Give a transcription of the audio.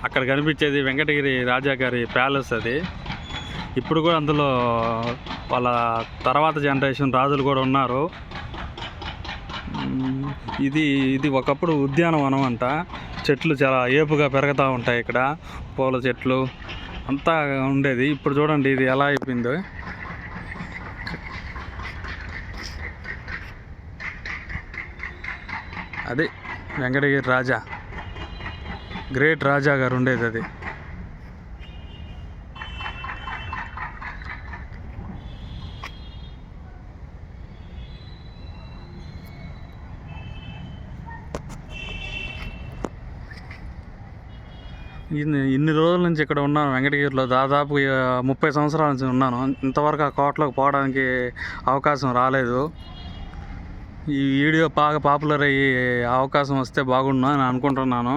అక్కడ కనిపించేది వెంకటగిరి రాజా గారి ప్యాలెస్. అది ఇప్పుడు కూడా అందులో వాళ్ళ తర్వాత జనరేషన్ రాజులు కూడా ఉన్నారు. ఇది ఒకప్పుడు ఉద్యానవనం అంట. చెట్లు చాలా ఏపుగా పెరుగుతూ ఉంటాయి ఇక్కడ, పూల చెట్లు అంతా ఉండేది. ఇప్పుడు చూడండి ఇది ఎలా అయిపోయిందో. అది వెంకటగిరి రాజా, గ్రేట్ రాజా గారు ఉండేది అది. ఇన్ని రోజుల నుంచి ఇక్కడ ఉన్నాను వెంకటగిరిలో, దాదాపు 30 సంవత్సరాల నుంచి ఉన్నాను. ఇంతవరకు ఆ కోటలోకి పోవడానికి అవకాశం రాలేదు. ఈ వీడియో బాగా పాపులర్ అయ్యి అవకాశం వస్తే బాగుండు అని అనుకుంటున్నాను.